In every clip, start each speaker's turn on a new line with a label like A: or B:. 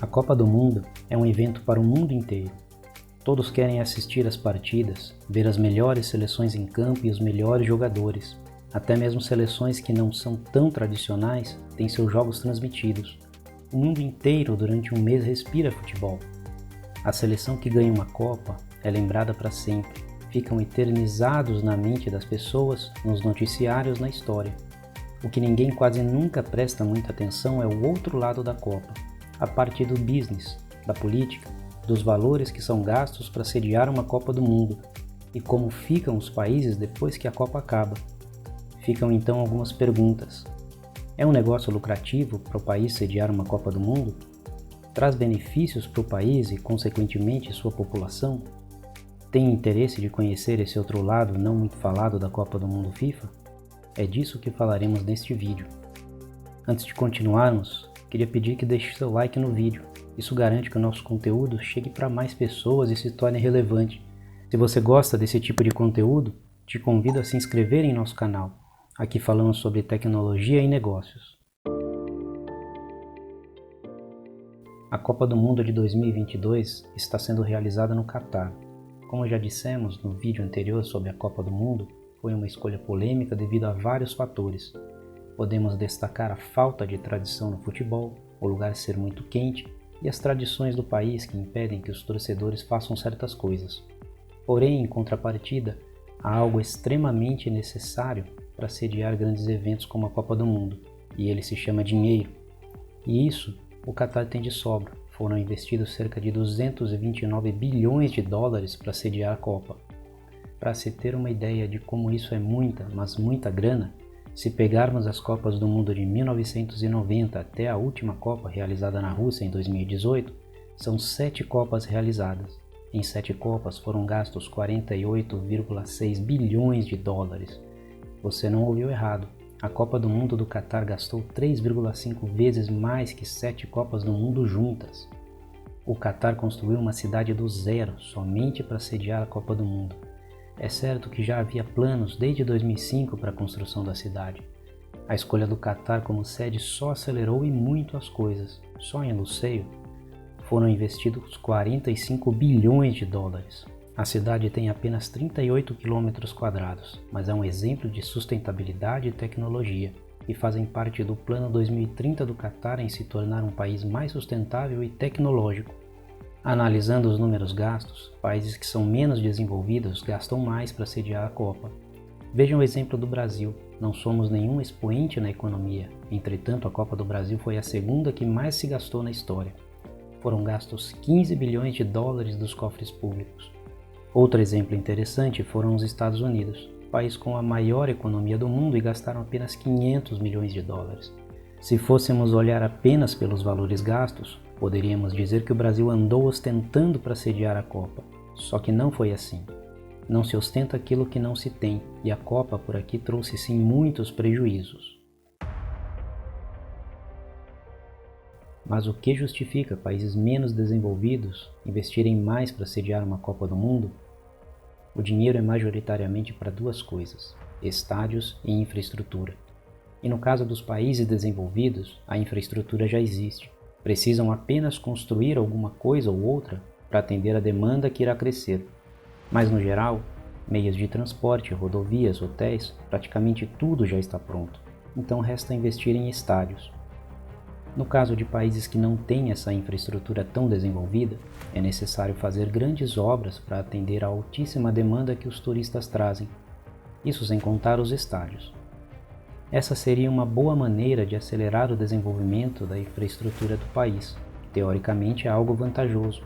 A: A Copa do Mundo é um evento para o mundo inteiro. Todos querem assistir às partidas, ver as melhores seleções em campo e os melhores jogadores. Até mesmo seleções que não são tão tradicionais têm seus jogos transmitidos. O mundo inteiro durante um mês respira futebol. A seleção que ganha uma Copa é lembrada para sempre. Ficam eternizados na mente das pessoas, nos noticiários, na história. O que ninguém quase nunca presta muita atenção é o outro lado da Copa, a parte do business, da política, dos valores que são gastos para sediar uma Copa do Mundo e como ficam os países depois que a Copa acaba. Ficam então algumas perguntas. É um negócio lucrativo para o país sediar uma Copa do Mundo? Traz benefícios para o país e, consequentemente, sua população? Tem interesse de conhecer esse outro lado não muito falado da Copa do Mundo FIFA? É disso que falaremos neste vídeo. Antes de continuarmos, queria pedir que deixe seu like no vídeo. Isso garante que o nosso conteúdo chegue para mais pessoas e se torne relevante. Se você gosta desse tipo de conteúdo, te convido a se inscrever em nosso canal. Aqui falamos sobre tecnologia e negócios. A Copa do Mundo de 2022 está sendo realizada no Catar. Como já dissemos no vídeo anterior sobre a Copa do Mundo, foi uma escolha polêmica devido a vários fatores. Podemos destacar a falta de tradição no futebol, o lugar ser muito quente e as tradições do país que impedem que os torcedores façam certas coisas. Porém, em contrapartida, há algo extremamente necessário para sediar grandes eventos como a Copa do Mundo, e ele se chama dinheiro. E isso o Catar tem de sobra. Foram investidos cerca de 229 bilhões de dólares para sediar a Copa. Para se ter uma ideia de como isso é muita, mas muita grana, se pegarmos as Copas do Mundo de 1990 até a última Copa realizada na Rússia em 2018, são 7 Copas realizadas. Em 7 Copas foram gastos 48,6 bilhões de dólares. Você não ouviu errado. A Copa do Mundo do Catar gastou 3,5 vezes mais que 7 Copas do Mundo juntas. O Catar construiu uma cidade do zero somente para sediar a Copa do Mundo. É certo que já havia planos desde 2005 para a construção da cidade. A escolha do Catar como sede só acelerou e muito as coisas. Só em Luceio foram investidos 45 bilhões de dólares. A cidade tem apenas 38 km², mas é um exemplo de sustentabilidade e tecnologia, e fazem parte do Plano 2030 do Catar em se tornar um país mais sustentável e tecnológico. Analisando os números gastos, países que são menos desenvolvidos gastam mais para sediar a Copa. Vejam o exemplo do Brasil. Não somos nenhum expoente na economia, entretanto a Copa do Brasil foi a segunda que mais se gastou na história. Foram gastos 15 bilhões de dólares dos cofres públicos. Outro exemplo interessante foram os Estados Unidos, país com a maior economia do mundo, e gastaram apenas 500 milhões de dólares. Se fôssemos olhar apenas pelos valores gastos, poderíamos dizer que o Brasil andou ostentando para sediar a Copa. Só que não foi assim. Não se ostenta aquilo que não se tem, e a Copa por aqui trouxe sim muitos prejuízos. Mas o que justifica países menos desenvolvidos investirem mais para sediar uma Copa do Mundo? O dinheiro é majoritariamente para duas coisas: estádios e infraestrutura. E no caso dos países desenvolvidos, a infraestrutura já existe. Precisam apenas construir alguma coisa ou outra para atender a demanda que irá crescer. Mas no geral, meios de transporte, rodovias, hotéis, praticamente tudo já está pronto. Então resta investir em estádios. No caso de países que não têm essa infraestrutura tão desenvolvida, é necessário fazer grandes obras para atender à altíssima demanda que os turistas trazem, isso sem contar os estádios. Essa seria uma boa maneira de acelerar o desenvolvimento da infraestrutura do país. Teoricamente é algo vantajoso.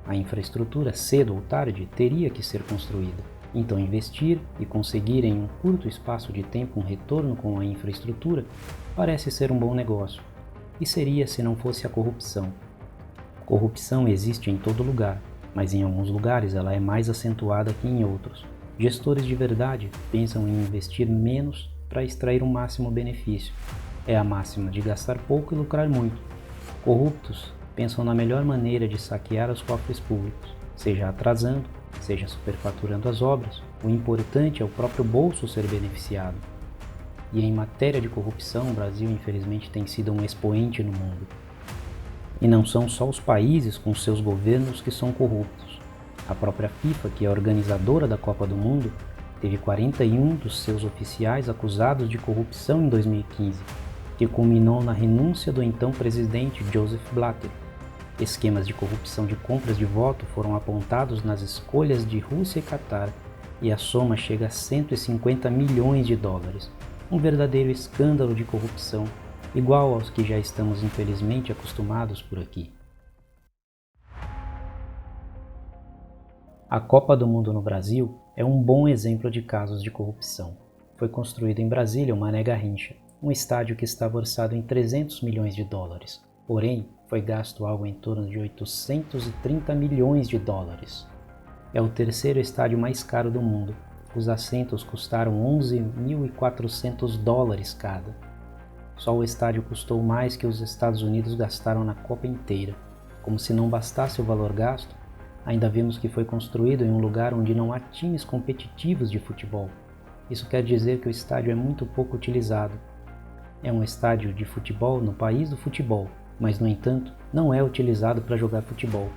A: A infraestrutura, cedo ou tarde, teria que ser construída. Então investir e conseguir em um curto espaço de tempo um retorno com a infraestrutura parece ser um bom negócio. E seria se não fosse a corrupção. Corrupção existe em todo lugar, mas em alguns lugares ela é mais acentuada que em outros. Gestores de verdade pensam em investir menos para extrair o máximo benefício. É a máxima de gastar pouco e lucrar muito. Corruptos pensam na melhor maneira de saquear os cofres públicos, seja atrasando, seja superfaturando as obras. O importante é o próprio bolso ser beneficiado. E em matéria de corrupção, o Brasil infelizmente tem sido um expoente no mundo. E não são só os países com seus governos que são corruptos. A própria FIFA, que é a organizadora da Copa do Mundo, teve 41 dos seus oficiais acusados de corrupção em 2015, que culminou na renúncia do então presidente Joseph Blatter. Esquemas de corrupção de compras de voto foram apontados nas escolhas de Rússia e Catar, e a soma chega a 150 milhões de dólares. Um verdadeiro escândalo de corrupção, igual aos que já estamos infelizmente acostumados por aqui. A Copa do Mundo no Brasil é um bom exemplo de casos de corrupção. Foi construído em Brasília o Mané Garrincha, um estádio que estava orçado em 300 milhões de dólares. Porém, foi gasto algo em torno de 830 milhões de dólares. É o terceiro estádio mais caro do mundo. Os assentos custaram 11.400 dólares cada. Só o estádio custou mais que os Estados Unidos gastaram na Copa inteira. Como se não bastasse o valor gasto, ainda vemos que foi construído em um lugar onde não há times competitivos de futebol. Isso quer dizer que o estádio é muito pouco utilizado. É um estádio de futebol no país do futebol, mas, no entanto, não é utilizado para jogar futebol.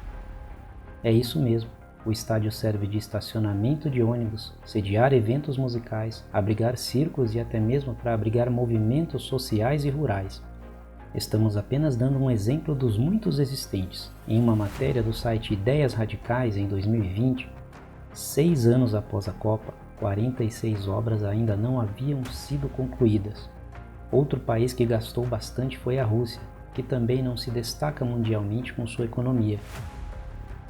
A: É isso mesmo. O estádio serve de estacionamento de ônibus, sediar eventos musicais, abrigar circos e até mesmo para abrigar movimentos sociais e rurais. Estamos apenas dando um exemplo dos muitos existentes. Em uma matéria do site Ideias Radicais em 2020, 6 anos após a Copa, 46 obras ainda não haviam sido concluídas. Outro país que gastou bastante foi a Rússia, que também não se destaca mundialmente com sua economia.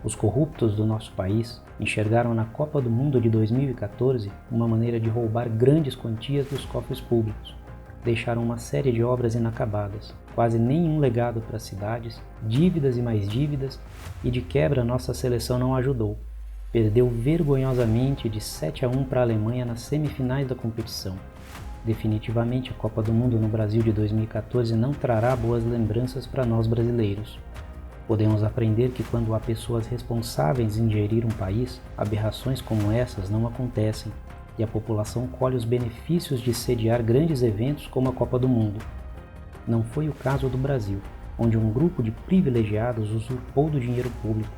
A: Os corruptos do nosso país enxergaram na Copa do Mundo de 2014 uma maneira de roubar grandes quantias dos cofres públicos. Deixaram uma série de obras inacabadas, quase nenhum legado para as cidades, dívidas e mais dívidas, e de quebra nossa seleção não ajudou. Perdeu vergonhosamente de 7-1 para a Alemanha nas semifinais da competição. Definitivamente a Copa do Mundo no Brasil de 2014 não trará boas lembranças para nós brasileiros. Podemos aprender que quando há pessoas responsáveis em gerir um país, aberrações como essas não acontecem e a população colhe os benefícios de sediar grandes eventos como a Copa do Mundo. Não foi o caso do Brasil, onde um grupo de privilegiados usurpou do dinheiro público.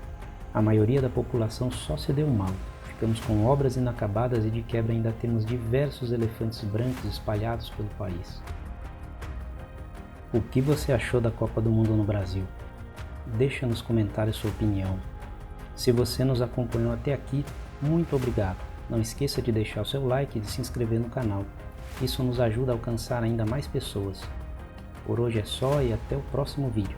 A: A maioria da população só se deu mal. Ficamos com obras inacabadas e de quebra ainda temos diversos elefantes brancos espalhados pelo país. O que você achou da Copa do Mundo no Brasil? Deixa nos comentários sua opinião. Se você nos acompanhou até aqui, muito obrigado. Não esqueça de deixar o seu like e de se inscrever no canal. Isso nos ajuda a alcançar ainda mais pessoas. Por hoje é só e até o próximo vídeo.